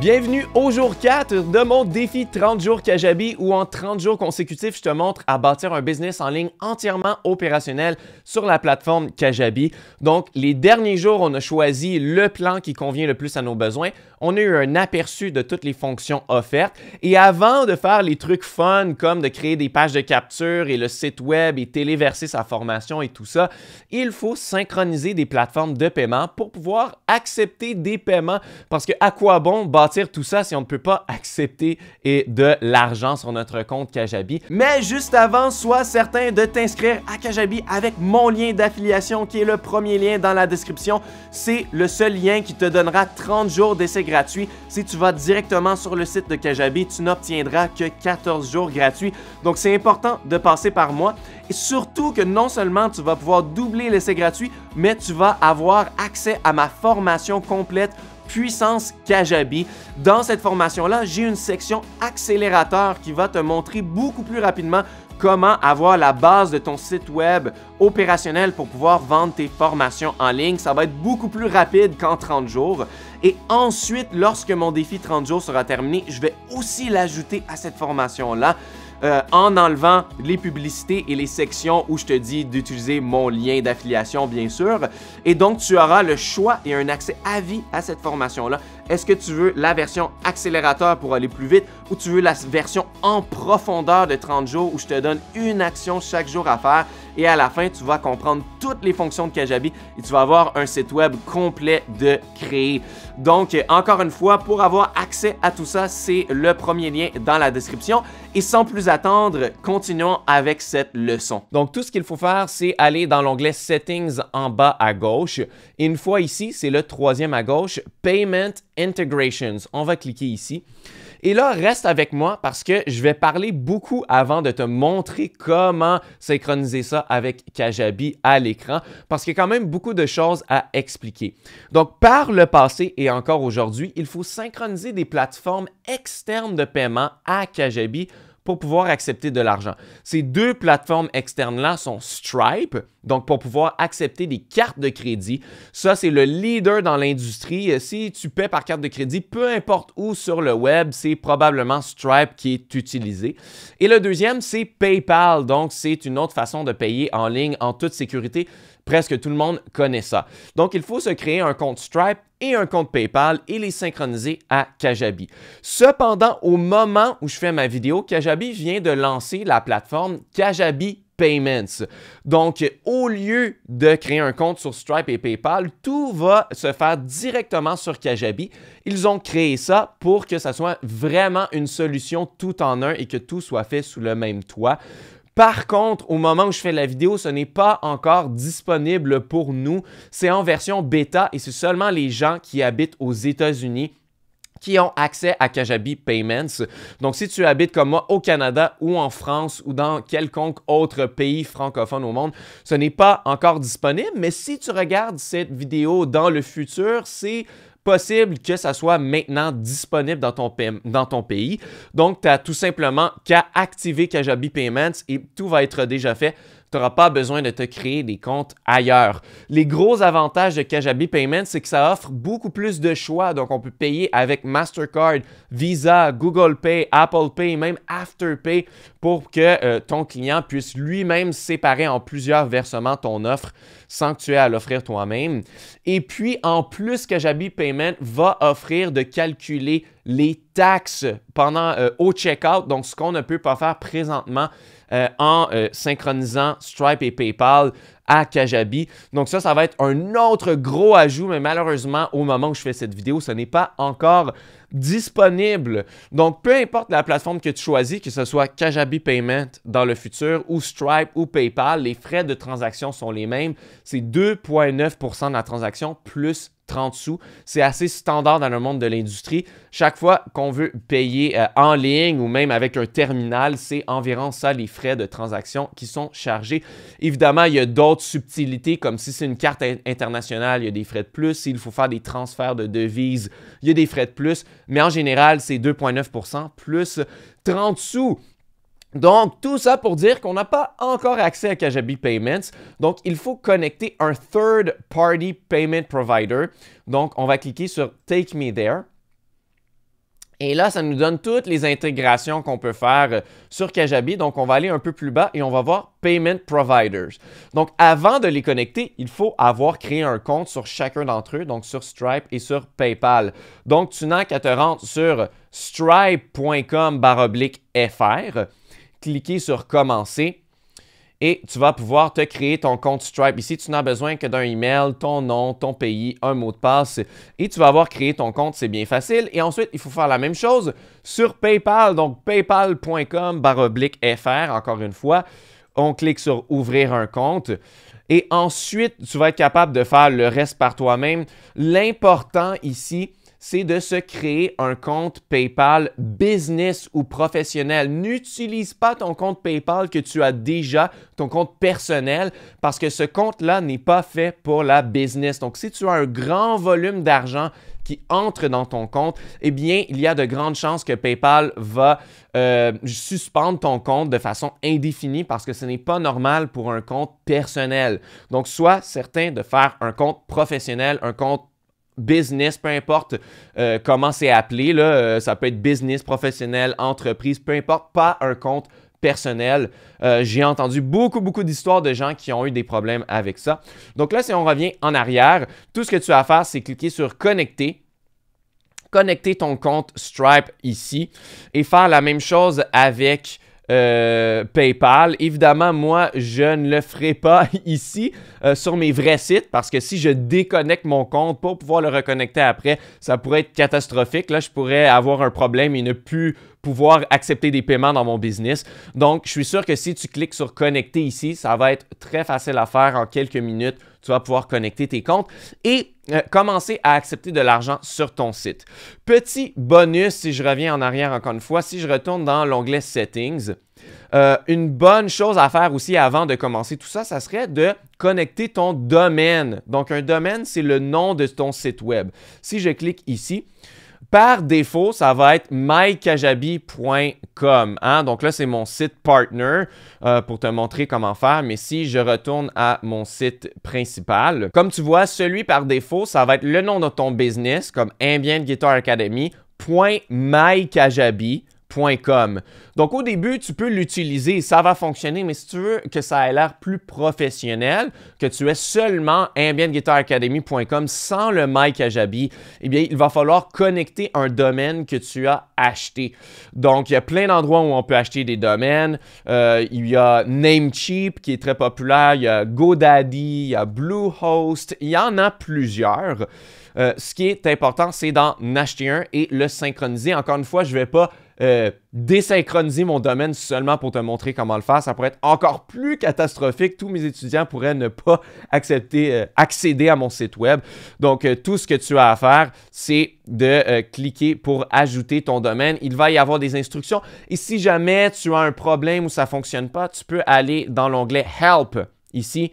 Bienvenue au jour 4 de mon défi 30 jours Kajabi où en 30 jours consécutifs, je te montre à bâtir un business en ligne entièrement opérationnel sur la plateforme Kajabi. Donc, les derniers jours, on a choisi le plan qui convient le plus à nos besoins. On a eu un aperçu de toutes les fonctions offertes. Et avant de faire les trucs fun comme de créer des pages de capture et le site web et téléverser sa formation et tout ça, il faut synchroniser des plateformes de paiement pour pouvoir accepter des paiements. Parce que à quoi bon bâtir tout ça si on ne peut pas accepter de l'argent sur notre compte Kajabi. Mais juste avant, sois certain de t'inscrire à Kajabi avec mon lien d'affiliation qui est le premier lien dans la description. C'est le seul lien qui te donnera 30 jours d'essai gratuit. Si tu vas directement sur le site de Kajabi, tu n'obtiendras que 14 jours gratuits. Donc, c'est important de passer par moi. Et surtout que non seulement tu vas pouvoir doubler l'essai gratuit, mais tu vas avoir accès à ma formation complète Puissance Kajabi. Dans cette formation-là, j'ai une section accélérateur qui va te montrer beaucoup plus rapidement comment avoir la base de ton site web opérationnel pour pouvoir vendre tes formations en ligne. Ça va être beaucoup plus rapide qu'en 30 jours. Et ensuite, lorsque mon défi 30 jours sera terminé, je vais aussi l'ajouter à cette formation-là. En enlevant les publicités et les sections où je te dis d'utiliser mon lien d'affiliation, bien sûr. Et donc, tu auras le choix et un accès à vie à cette formation-là. Est-ce que tu veux la version accélérateur pour aller plus vite ou tu veux la version en profondeur de 30 jours où je te donne une action chaque jour à faire et à la fin, tu vas comprendre toutes les fonctions de Kajabi et tu vas avoir un site web complet de créer. Donc, encore une fois, pour avoir accès à tout ça, c'est le premier lien dans la description. Et sans plus attendre, continuons avec cette leçon. Donc, tout ce qu'il faut faire, c'est aller dans l'onglet Settings en bas à gauche. Et une fois ici, c'est le troisième à gauche, Payment Integrations. On va cliquer ici. Et là, reste avec moi parce que je vais parler beaucoup avant de te montrer comment synchroniser ça avec Kajabi à l'écran parce qu'il y a quand même beaucoup de choses à expliquer. Donc, par le passé et encore aujourd'hui, il faut synchroniser des plateformes externes de paiement à Kajabi pour pouvoir accepter de l'argent. Ces deux plateformes externes-là sont Stripe, donc pour pouvoir accepter des cartes de crédit. Ça, c'est le leader dans l'industrie. Si tu paies par carte de crédit, peu importe où sur le web, c'est probablement Stripe qui est utilisé. Et le deuxième, c'est PayPal. Donc, c'est une autre façon de payer en ligne en toute sécurité. Presque tout le monde connaît ça. Donc, il faut se créer un compte Stripe et un compte PayPal et les synchroniser à Kajabi. Cependant, au moment où je fais ma vidéo, Kajabi vient de lancer la plateforme Kajabi Payments. Donc, au lieu de créer un compte sur Stripe et PayPal, tout va se faire directement sur Kajabi. Ils ont créé ça pour que ça soit vraiment une solution tout en un et que tout soit fait sous le même toit. Par contre, au moment où je fais la vidéo, ce n'est pas encore disponible pour nous. C'est en version bêta et c'est seulement les gens qui habitent aux États-Unis qui ont accès à Kajabi Payments. Donc, si tu habites comme moi au Canada ou en France ou dans quelconque autre pays francophone au monde, ce n'est pas encore disponible. Mais si tu regardes cette vidéo dans le futur, c'est possible que ça soit maintenant disponible dans ton pays. Donc, tu n'as tout simplement qu'à activer Kajabi Payments et tout va être déjà fait. Tu n'auras pas besoin de te créer des comptes ailleurs. Les gros avantages de Kajabi Payments, c'est que ça offre beaucoup plus de choix. Donc, on peut payer avec Mastercard, Visa, Google Pay, Apple Pay, même Afterpay pour que ton client puisse lui-même séparer en plusieurs versements ton offre sans que tu aies à l'offrir toi-même. Et puis, en plus, Kajabi Payment va offrir de calculer les taxes au checkout, donc ce qu'on ne peut pas faire présentement en synchronisant Stripe et PayPal à Kajabi. Donc ça va être un autre gros ajout, mais malheureusement, au moment où je fais cette vidéo, ce n'est pas encore disponible. Donc, peu importe la plateforme que tu choisis, que ce soit Kajabi Payment dans le futur ou Stripe ou PayPal, les frais de transaction sont les mêmes. C'est 2,9% de la transaction plus 30 sous. C'est assez standard dans le monde de l'industrie. Chaque fois qu'on veut payer en ligne ou même avec un terminal, c'est environ ça les frais de transaction qui sont chargés. Évidemment, il y a d'autres subtilités comme si c'est une carte internationale, il y a des frais de plus. S'il faut faire des transferts de devises, il y a des frais de plus. Mais en général, c'est 2,9% plus 30 sous. Donc, tout ça pour dire qu'on n'a pas encore accès à Kajabi Payments. Donc, il faut connecter un third-party payment provider. Donc, on va cliquer sur Take Me There. Et là, ça nous donne toutes les intégrations qu'on peut faire sur Kajabi. Donc, on va aller un peu plus bas et on va voir Payment Providers. Donc, avant de les connecter, il faut avoir créé un compte sur chacun d'entre eux, donc sur Stripe et sur PayPal. Donc, tu n'as qu'à te rendre sur stripe.com/fr, cliquer sur Commencer. Et tu vas pouvoir te créer ton compte Stripe. Ici, tu n'as besoin que d'un email, ton nom, ton pays, un mot de passe. Et tu vas avoir créé ton compte, c'est bien facile. Et ensuite, il faut faire la même chose sur PayPal. Donc, paypal.com/fr, encore une fois. On clique sur Ouvrir un compte. Et ensuite, tu vas être capable de faire le reste par toi-même. L'important ici, c'est de se créer un compte PayPal business ou professionnel. N'utilise pas ton compte PayPal que tu as déjà, ton compte personnel, parce que ce compte-là n'est pas fait pour la business. Donc, si tu as un grand volume d'argent qui entre dans ton compte, eh bien, il y a de grandes chances que PayPal va suspendre ton compte de façon indéfinie parce que ce n'est pas normal pour un compte personnel. Donc, sois certain de faire un compte professionnel, un compte business, peu importe comment c'est appelé, là, ça peut être business, professionnel, entreprise, peu importe, pas un compte personnel. J'ai entendu beaucoup d'histoires de gens qui ont eu des problèmes avec ça. Donc là, si on revient en arrière, tout ce que tu as à faire, c'est cliquer sur Connecter. Connecter ton compte Stripe ici et faire la même chose avec PayPal. Évidemment, moi, je ne le ferai pas ici sur mes vrais sites parce que si je déconnecte mon compte pour pouvoir le reconnecter après, ça pourrait être catastrophique. Là, je pourrais avoir un problème et ne plus pouvoir accepter des paiements dans mon business. Donc, je suis sûr que si tu cliques sur Connecter ici, ça va être très facile à faire en quelques minutes. Tu vas pouvoir connecter tes comptes et commencer à accepter de l'argent sur ton site. Petit bonus, si je reviens en arrière encore une fois, si je retourne dans l'onglet Settings, une bonne chose à faire aussi avant de commencer tout ça, ça serait de connecter ton domaine. Donc, un domaine, c'est le nom de ton site web. Si je clique ici, par défaut, ça va être mykajabi.com. Hein? Donc là, c'est mon site partner pour te montrer comment faire. Mais si je retourne à mon site principal, comme tu vois, celui par défaut, ça va être le nom de ton business, comme Ambient Guitar Academy.mykajabi.com. Donc, au début, tu peux l'utiliser, ça va fonctionner, mais si tu veux que ça ait l'air plus professionnel, que tu aies seulement ambientguitaracademy.com sans le mykajabi, eh bien, il va falloir connecter un domaine que tu as acheté. Donc, il y a plein d'endroits où on peut acheter des domaines. Il y a Namecheap qui est très populaire, il y a GoDaddy, il y a Bluehost, il y en a plusieurs. Ce qui est important, c'est d'en acheter un et le synchroniser. Encore une fois, je ne vais pas désynchroniser mon domaine seulement pour te montrer comment le faire. Ça pourrait être encore plus catastrophique. Tous mes étudiants pourraient ne pas accéder à mon site web. Donc, tout ce que tu as à faire, c'est de cliquer pour ajouter ton domaine. Il va y avoir des instructions. Et si jamais tu as un problème ou ça ne fonctionne pas, tu peux aller dans l'onglet Help ici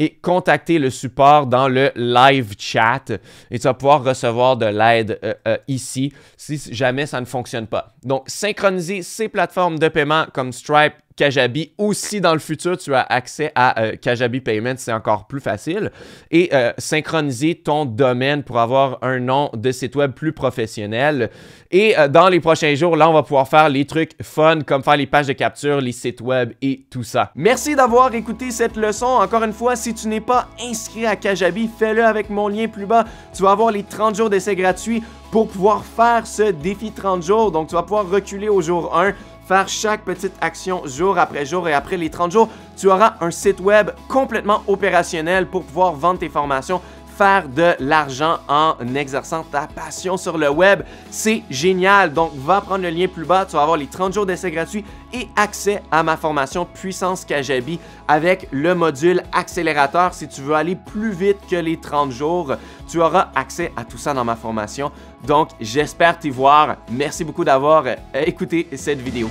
et contacter le support dans le live chat et tu vas pouvoir recevoir de l'aide ici si jamais ça ne fonctionne pas. Donc, synchroniser ces plateformes de paiement comme Stripe, Kajabi, ou si dans le futur tu as accès à Kajabi Payment, c'est encore plus facile. Et synchroniser ton domaine pour avoir un nom de site web plus professionnel. Et dans les prochains jours, là, on va pouvoir faire les trucs fun comme faire les pages de capture, les sites web et tout ça. Merci d'avoir écouté cette leçon. Encore une fois, si tu n'es pas inscrit à Kajabi, fais-le avec mon lien plus bas. Tu vas avoir les 30 jours d'essai gratuits pour pouvoir faire ce défi 30 jours. Donc, tu vas pouvoir reculer au jour 1, faire chaque petite action jour après jour et après les 30 jours, tu auras un site web complètement opérationnel pour pouvoir vendre tes formations, faire de l'argent en exerçant ta passion sur le web. C'est génial. Donc, va prendre le lien plus bas. Tu vas avoir les 30 jours d'essai gratuits et accès à ma formation Puissance Kajabi avec le module accélérateur. Si tu veux aller plus vite que les 30 jours, tu auras accès à tout ça dans ma formation. Donc, j'espère t'y voir. Merci beaucoup d'avoir écouté cette vidéo.